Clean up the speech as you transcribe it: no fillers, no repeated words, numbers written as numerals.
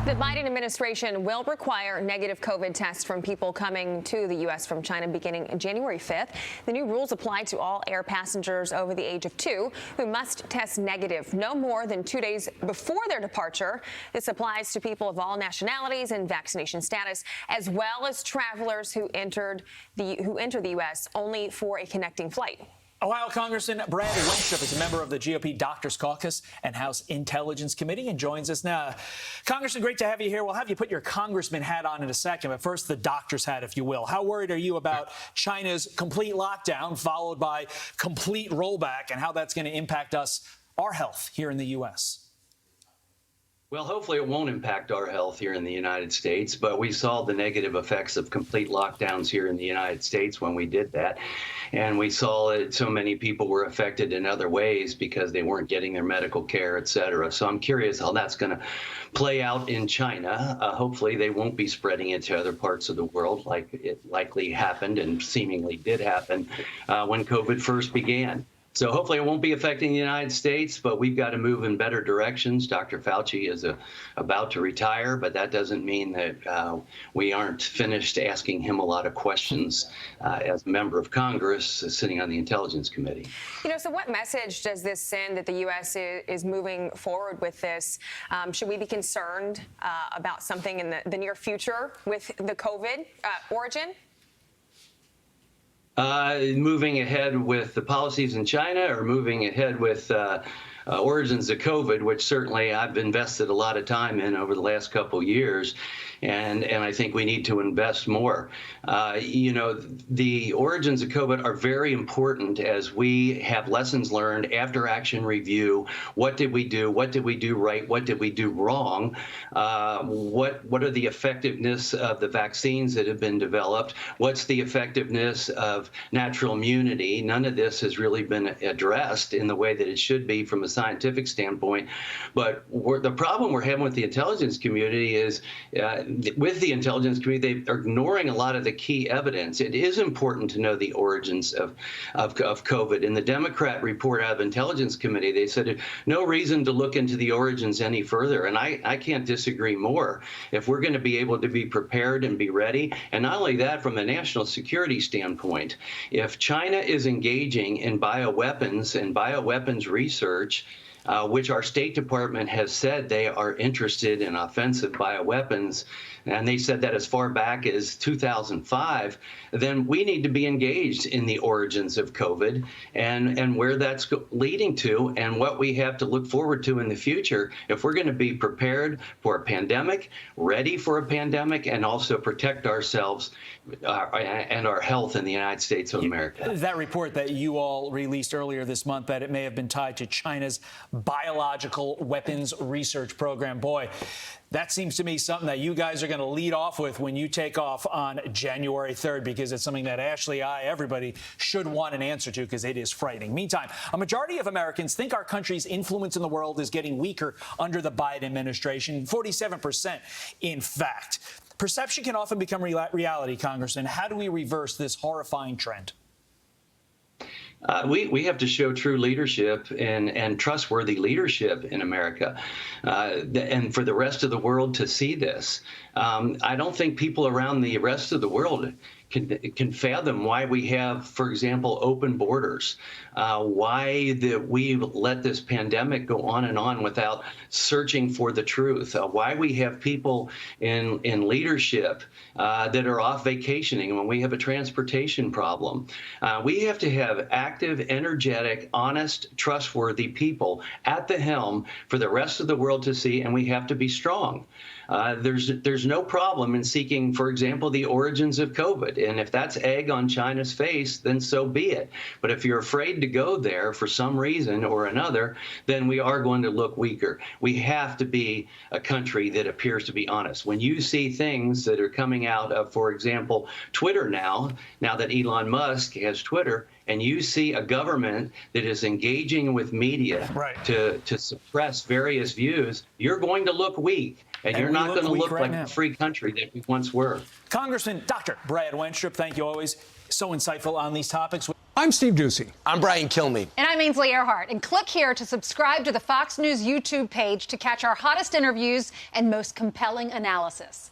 The Biden administration will require negative COVID tests from people coming to the U.S. from China beginning January 5th. The new rules apply to all air passengers over the age of 2 who must test negative no more than 2 days before their departure. This applies to people of all nationalities and vaccination status, as well as travelers who enter the U.S. only for a connecting flight. Ohio Congressman Brad Wenstrup is a member of the GOP Doctors Caucus and House Intelligence Committee and joins us now. Congressman, great to have you here. We'll have you put your congressman hat on in a second, but first the doctor's hat, if you will. How worried are you about China's complete lockdown followed by complete rollback and how that's going to impact us, our health here in the U.S.? Well, hopefully it won't impact our health here in the United States, but we saw the negative effects of complete lockdowns here in the United States when we did that. And we saw that so many people were affected in other ways because they weren't getting their medical care, et cetera. So I'm curious how that's going to play out in China. Hopefully they won't be spreading it to other parts of the world like it likely happened and seemingly did happen when COVID first began. So hopefully it won't be affecting the United States, but we've got to move in better directions. Dr. Fauci is about to retire, but that doesn't mean that we aren't finished asking him a lot of questions as a member of Congress sitting on the Intelligence Committee. So what message does this send that the U.S. is moving forward with this? Should we be concerned about something in the near future with the COVID origin? Moving ahead with the policies in China or moving ahead with origins of COVID, which certainly I've invested a lot of time in over the last couple of years. And I think we need to invest more. The origins of COVID are very important as we have lessons learned after action review. What did we do? What did we do right? What did we do wrong? What are the effectiveness of the vaccines that have been developed? What's the effectiveness of natural immunity? None of this has really been addressed in the way that it should be from a scientific standpoint. But the problem we're having with the intelligence community is with the intelligence community, they're ignoring a lot of the key evidence. It is important to know the origins of COVID. In the Democrat report out of Intelligence Committee, they said no reason to look into the origins any further. And I can't disagree more. If we're going to be able to be prepared and be ready, and not only that, from a national security standpoint, if China is engaging in bioweapons and bioweapons research, which our State Department has said they are interested in offensive bioweapons, and they said that as far back as 2005, then we need to be engaged in the origins of COVID and where that's leading to and what we have to look forward to in the future if we're going to be prepared for a pandemic, ready for a pandemic, and also protect ourselves and our health in the United States of America. That report that you all released earlier this month, that it may have been tied to China's biological weapons research program. Boy, that seems to me something that you guys are going to lead off with when you take off on January 3rd, because it's something that Ashley, everybody should want an answer to, because it is frightening. Meantime, a majority of Americans think our country's influence in the world is getting weaker under the Biden administration, 47%, in fact. Perception can often become reality, Congressman. How do we reverse this horrifying trend? We have to show true leadership and trustworthy leadership in America, and for the rest of the world to see this. I don't think people around the rest of the world can fathom why we have, for example, open borders, why we let this pandemic go on and on without searching for the truth, why we have people in leadership that are off vacationing when we have a transportation problem. We have to have active, energetic, honest, trustworthy people at the helm for the rest of the world to see, and we have to be strong. There's no problem in seeking, for example, the origins of COVID. And if that's egg on China's face, then so be it. But if you're afraid to go there for some reason or another, then we are going to look weaker. We have to be a country that appears to be honest. When you see things that are coming out of, for example, Twitter now that Elon Musk has Twitter, and you see a government that is engaging with media to suppress various views, you're going to look weak. And you're not going to look like the free country that we once were. Congressman Dr. Brad Wenstrup, thank you always. So insightful on these topics. I'm Steve Doocy. I'm Brian Kilmeade. And I'm Ainsley Earhart. And click here to subscribe to the Fox News YouTube page to catch our hottest interviews and most compelling analysis.